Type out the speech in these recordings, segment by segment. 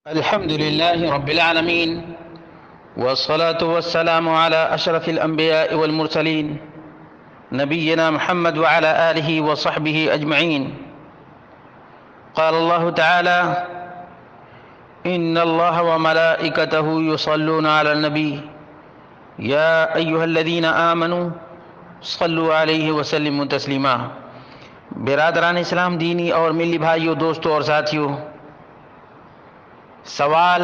الحمد لله رب العالمين، والصلاة والسلام على أشرف الأنبياء والمرسلين نبينا محمد وعلى آله وصحبه أجمعين. قال الله تعالى: إن الله وملائكته يصلون على النبي يا أيها الذين آمنوا صلوا عليه وسلموا تسلیما. برادران اسلام، دینی اور ملی بھائیوں، دوستوں اور ساتھیوں، سوال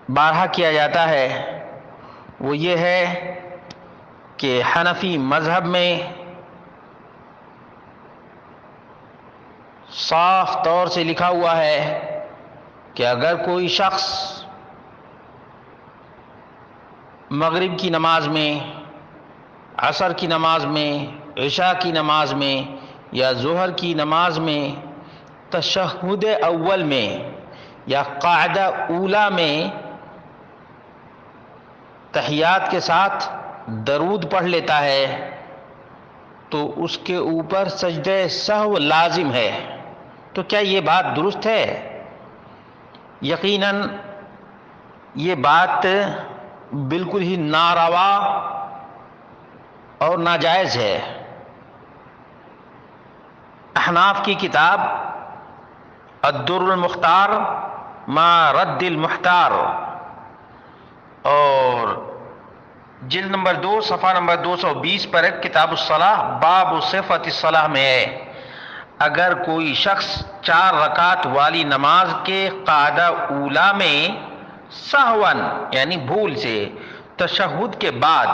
بارہا کیا جاتا ہے وہ یہ ہے کہ حنفی مذہب میں صاف طور سے لکھا ہوا ہے کہ اگر کوئی شخص مغرب کی نماز میں، عصر کی نماز میں، عشاء کی نماز میں یا ظہر کی نماز میں تشہد اول میں یا قاعدہ اولا میں تحیات کے ساتھ درود پڑھ لیتا ہے تو اس کے اوپر سجدہ سہو لازم ہے. تو کیا یہ بات درست ہے؟ یقیناً یہ بات بالکل ہی ناروا اور ناجائز ہے. احناف کی کتاب الدر المختار ما رد المحتار اور جلد نمبر 2 صفحہ نمبر 220 پر ایک کتاب الصلاح باب صفت الصلاح میں ہے، اگر کوئی شخص 4 رکعت والی نماز کے قاعدہ اولا میں سہون یعنی بھول سے تشہد کے بعد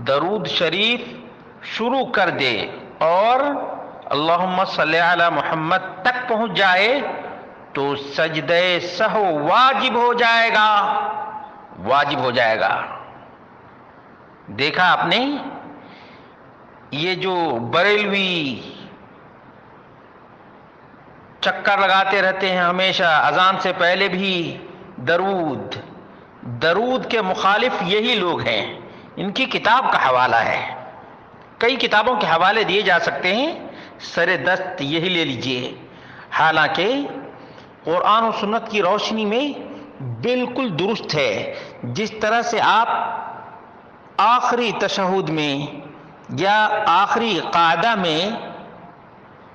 درود شریف شروع کر دے اور اللہم صلی علی محمد تک پہنچ جائے تو سجدہ سہو واجب ہو جائے گا. واجب ہو جائے گا. دیکھا آپ نے، یہ جو بریلوی چکر لگاتے رہتے ہیں ہمیشہ اذان سے پہلے بھی درود کے مخالف یہی لوگ ہیں. ان کی کتاب کا حوالہ ہے، کئی کتابوں کے حوالے دیے جا سکتے ہیں، سر دست یہی لے لیجئے. حالانکہ قرآن و سنت کی روشنی میں بالکل درست ہے. جس طرح سے آپ آخری تشہد میں یا آخری قاعدہ میں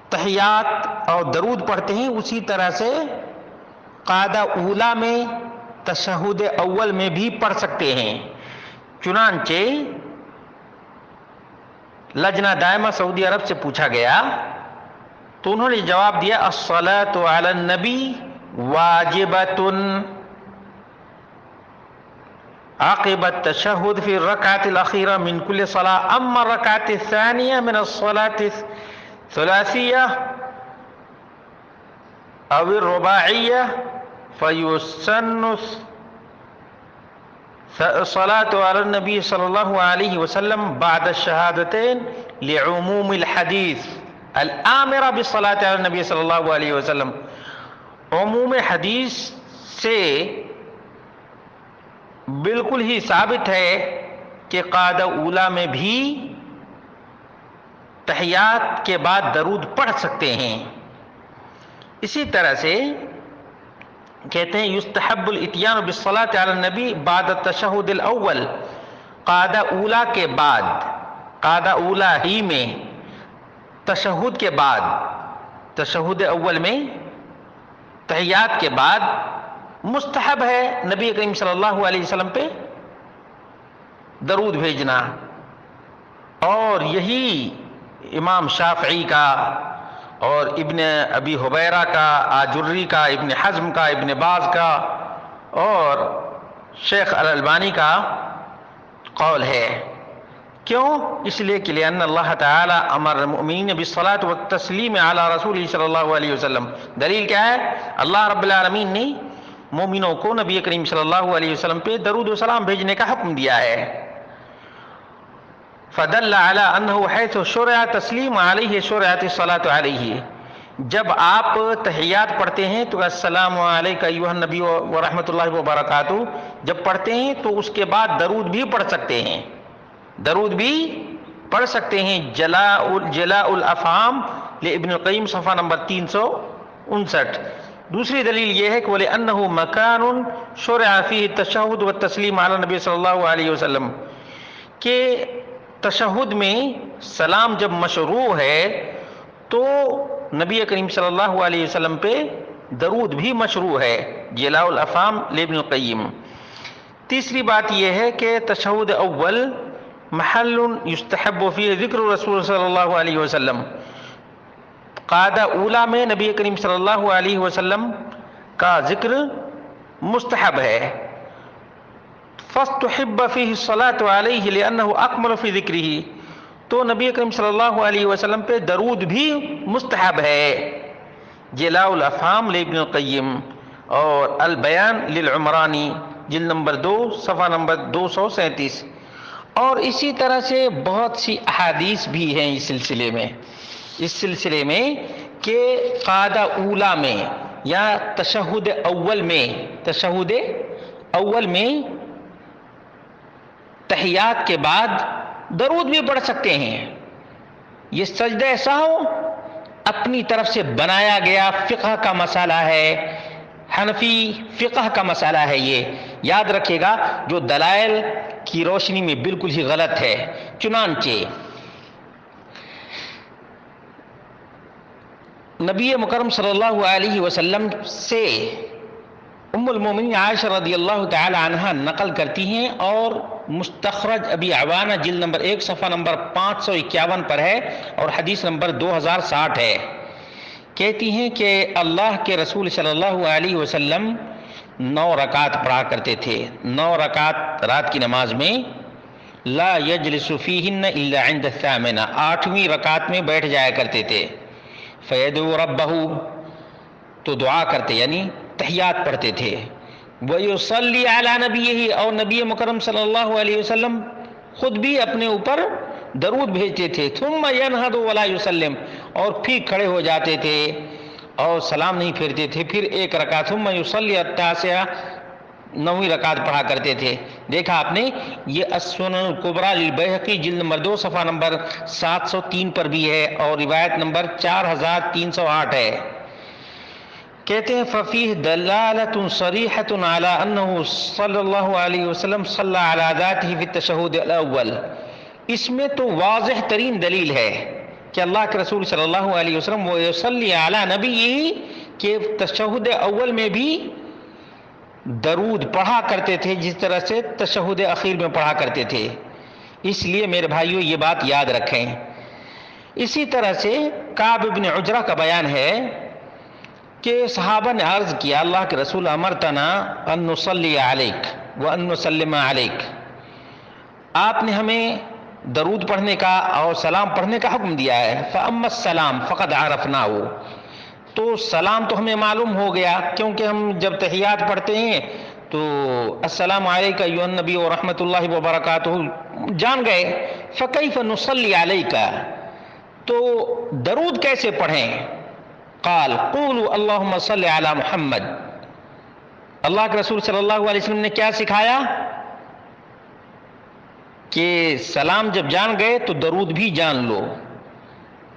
تحیات اور درود پڑھتے ہیں، اسی طرح سے قاعدہ اولا میں تشہد اول میں بھی پڑھ سکتے ہیں. چنانچہ لجنہ دائمہ سعودی عرب سے پوچھا گیا تو انہوں نے جواب دیا: الصلاۃ علی النبی واجبۃ عقب التشہد فی الرکعۃ الاخیرہ من کل صلاۃ، اما الرکعۃ الثانیہ من الصلاۃ الثلاثیہ او الرباعیہ فیسن الصلاۃ علی النبی صلی اللہ علیہ وسلم بعد الشہادتین لعموم الحدیث الآمرہ بالصلاۃ علی النبی صلی اللہ علیہ وسلم. عموم حدیث سے بالکل ہی ثابت ہے کہ قاعدہ اولا میں بھی تحیات کے بعد درود پڑھ سکتے ہیں. اسی طرح سے کہتے ہیں یستحب الاتیان بالصلاۃ علی النبی بعد التشہد الاول، قاعدہ اولا کے بعد، قاعدہ اولا ہی میں تشہد کے بعد، تشہد اول میں تحیات کے بعد مستحب ہے نبی کریم صلی اللہ علیہ وسلم پہ درود بھیجنا. اور یہی امام شافعی کا اور ابن ابی حبیرہ کا، آجری کا، ابن حزم کا، ابن باز کا اور شیخ الالبانی کا قول ہے. کیوں؟ اس لیے کہ لأن اللہ تعالی امر المؤمنین بالصلاۃ والتسلیم علی رسول صلی اللہ علیہ وسلم. دلیل کیا ہے؟ اللہ رب العالمین نے مومنوں کو نبی کریم صلی اللہ علیہ وسلم پہ درود و سلام بھیجنے کا حکم دیا ہے. فدل علی انہ حیث شرع تسلیم علیہ شرعت الصلاۃ علیہ. جب آپ تحیات پڑھتے ہیں تو السلام علیکہ ایھا النبی ورحمۃ اللہ وبرکاتہ جب پڑھتے ہیں تو اس کے بعد درود بھی پڑھ سکتے ہیں، درود بھی پڑھ سکتے ہیں. جلاء الافہام لابن القیم صفحہ نمبر 359. دوسری دلیل یہ ہے کہ وَلِأَنَّهُ مَكَانٌ شُرِعَ فِيهِ التَّشَهُّدُ وَالتَّسْلِيمُ عَلَى النَّبِيِّ صلی اللہ علیہ وسلم، کہ تشہد میں سلام جب مشروع ہے تو نبی کریم صلی اللہ علیہ وسلم پہ درود بھی مشروع ہے، جلاء الافہام لابن القیم۔ تیسری بات یہ ہے کہ تشہد اول محل یستحب فیہ ذکر رسول صلی اللہ علیہ وسلم، قاعدہ اولا میں نبی کریم صلی اللہ علیہ وسلم کا ذکر مستحب ہے، فاستحب فیہ الصلاۃ علیہ لأنہ اکمل فی ذکرہ، تو نبی کریم صلی اللہ علیہ وسلم پہ درود بھی مستحب ہے، جلاء الافہام لابن القیم اور البیان للعمرانی جلد نمبر 2 صفحہ نمبر 237۔ اور اسی طرح سے بہت سی احادیث بھی ہیں اس سلسلے میں کہ قاعدہ اولا میں یا تشہد اول میں تحیات کے بعد درود بھی پڑھ سکتے ہیں۔ یہ سجدہ سہو اپنی طرف سے بنایا گیا فقہ کا مسئلہ ہے، حنفی فقہ کا مسئلہ ہے، یہ یاد رکھے گا، جو دلائل کی روشنی میں بالکل ہی غلط ہے۔ چنانچہ نبی مکرم صلی اللہ علیہ وسلم سے ام المومنین عائشہ رضی اللہ تعالی عنہا نقل کرتی ہیں، اور مستخرج ابی عوانہ جلد نمبر 1 صفحہ نمبر 551 پر ہے اور حدیث نمبر 2060 ہے، کہتی ہیں کہ اللہ کے رسول صلی اللہ علیہ وسلم 9 رکعت پڑھا کرتے تھے، 9 رکعت رات کی نماز میں، لا یجلس فیہن الا عند الثامنہ، 8ویں رکعت میں بیٹھ جایا کرتے تھے، فیدعو ربہ، تو دعا کرتے یعنی تحیات پڑھتے تھے، ویصلی علی نبیہ، اور نبی مکرم صلی اللہ علیہ وسلم خود بھی اپنے اوپر درود بھیجتے تھے، ثم ینہض ولا یسلم، اور پھر کھڑے ہو جاتے تھے اور سلام نہیں پھیرتے تھے، پھر ایک رکعت، ثم یصلی التاسعہ، 9ویں رکعت پڑھا کرتے تھے۔ دیکھا آپ نے، یہ السنن الکبریٰ للبیہقی جلد نمبر 2 صفحہ نمبر 703 پر بھی ہے اور روایت نمبر 4308 ہے۔ کہتے ہیں ففیہ دلالۃ صریحۃ علی انہ صلی اللہ علیہ وسلم صلی علی ذاتہ فی التشہد الاول، اس میں تو واضح ترین دلیل ہے کہ اللہ کے رسول صلی اللہ علیہ وسلم وہ یصلی علی نبیہ، کہ تشہد اول میں بھی درود پڑھا کرتے تھے جس طرح سے تشہد اخیر میں پڑھا کرتے تھے۔ اس لیے میرے بھائیوں یہ بات یاد رکھیں۔ اسی طرح سے کعب بن عجرہ کا بیان ہے کہ صحابہ نے عرض کیا اللہ کے رسول امرتنا ان نصلی علیک وان نسلم علیک، آپ نے ہمیں درود پڑھنے کا اور سلام پڑھنے کا حکم دیا ہے، فاما السلام فقد عرفناہ، تو سلام تو ہمیں معلوم ہو گیا کیونکہ ہم جب تحیات پڑھتے ہیں تو السلام علیکہ ایھا النبی ورحمۃ اللہ وبرکاتہ جان گئے، فکیف نصلی علیک، تو درود کیسے پڑھیں؟ قال قولوا اللہم صلی علی محمد، اللہ کے رسول صلی اللہ علیہ وسلم نے کیا سکھایا کہ سلام جب جان گئے تو درود بھی جان لو،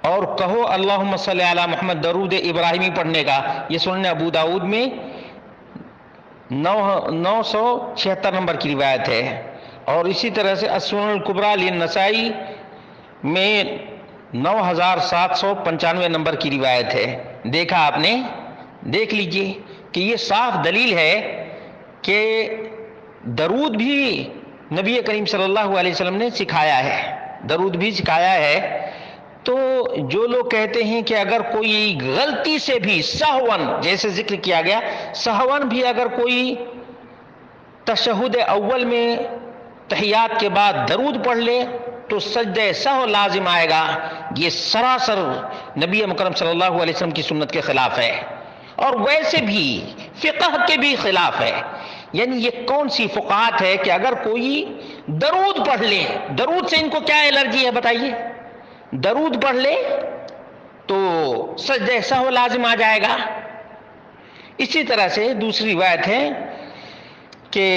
اور کہو اللہم صلی علی محمد، درود ابراہیمی پڑھنے کا، یہ سنن ابو داؤد میں 976 نمبر کی روایت ہے، اور اسی طرح سے السنن الکبریٰ للنسائی میں 9795 نمبر کی روایت ہے۔ دیکھا آپ نے، دیکھ لیجئے کہ یہ صاف دلیل ہے کہ درود بھی نبی کریم صلی اللہ علیہ وسلم نے سکھایا ہے، درود بھی سکھایا ہے۔ تو جو لوگ کہتے ہیں کہ اگر کوئی غلطی سے بھی سہون، جیسے ذکر کیا گیا، سہون بھی اگر کوئی تشہد اول میں تحیات کے بعد درود پڑھ لے تو سجدہ سہو لازم آئے گا، یہ سراسر نبی مکرم صلی اللہ علیہ وسلم کی سنت کے خلاف ہے، اور ویسے بھی فقہ کے بھی خلاف ہے۔ یعنی یہ کون سی فقاہت ہے کہ اگر کوئی درود پڑھ لے، درود سے ان کو کیا الرجی ہے بتائیے، درود پڑھ لے تو سجدہ سہو لازم آ جائے گا۔ اسی طرح سے دوسری روایت ہے کہ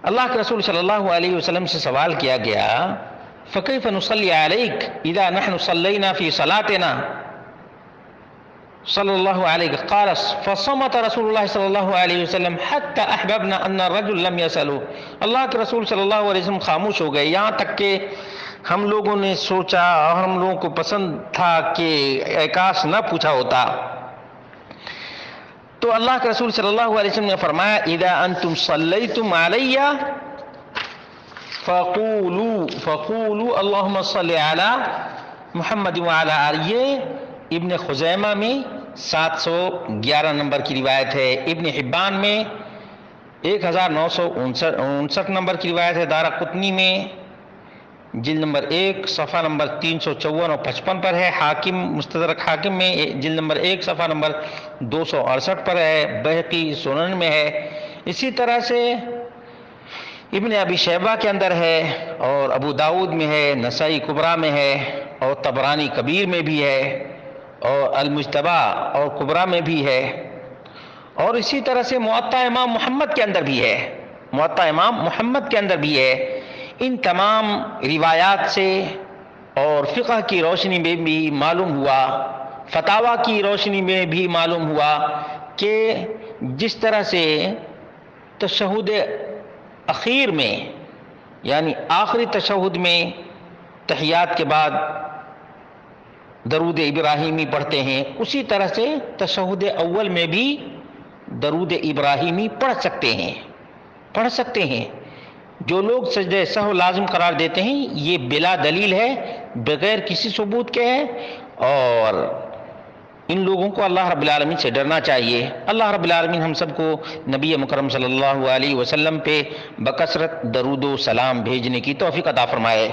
اللہ کے رسول صلی اللہ علیہ وسلم سے سوال کیا گیا فکیف نصلی علیک اذا نحن صلینا فی صلاتنا، صلی اللہ علیہ قال فصمت رسول اللہ صلی اللہ علیہ وسلم حتی احببنا ان الرجل لم يسألو، اللہ کے رسول صلی اللہ علیہ وسلم خاموش ہو گئے، یہاں تک کہ ہم لوگوں نے سوچا اور ہم لوگوں کو پسند تھا کہ کاش نہ پوچھا ہوتا۔ تو اللہ کے رسول صلی اللہ علیہ وسلم نے فرمایا اذا انتم صلیتم علی فقولوا اللہم صلی علی محمد وعلی آلہ۔ یہ ابن خزیمہ میں 711 نمبر کی روایت ہے، ابن حبان میں 1959 نمبر کی روایت ہے، دارقطنی میں جلد نمبر 1 صفحہ نمبر 354 اور 55 پر ہے، حاکم مستدرک حاکم میں جلد نمبر 1 صفحہ نمبر 268 پر ہے، بہقی سنن میں ہے، اسی طرح سے ابن ابی شیبہ کے اندر ہے اور ابو داود میں ہے، نسائی کبریٰ میں ہے اور طبرانی کبیر میں بھی ہے اور المجتبی اور کبریٰ میں بھی ہے، اور اسی طرح سے موطا امام محمد کے اندر بھی ہے، موطا امام محمد کے اندر بھی ہے۔ ان تمام روایات سے اور فقہ کی روشنی میں بھی معلوم ہوا، فتاویٰ کی روشنی میں بھی معلوم ہوا کہ جس طرح سے تشہد اخیر میں یعنی آخری تشہد میں تحیات کے بعد درود ابراہیمی پڑھتے ہیں، اسی طرح سے تشہد اول میں بھی درود ابراہیمی پڑھ سکتے ہیں۔ جو لوگ سجدہ سہو لازم قرار دیتے ہیں یہ بلا دلیل ہے، بغیر کسی ثبوت کے ہے، اور ان لوگوں کو اللہ رب العالمین سے ڈرنا چاہیے۔ اللہ رب العالمین ہم سب کو نبی مکرم صلی اللہ علیہ وسلم پہ بکثرت درود و سلام بھیجنے کی توفیق عطا فرمائے۔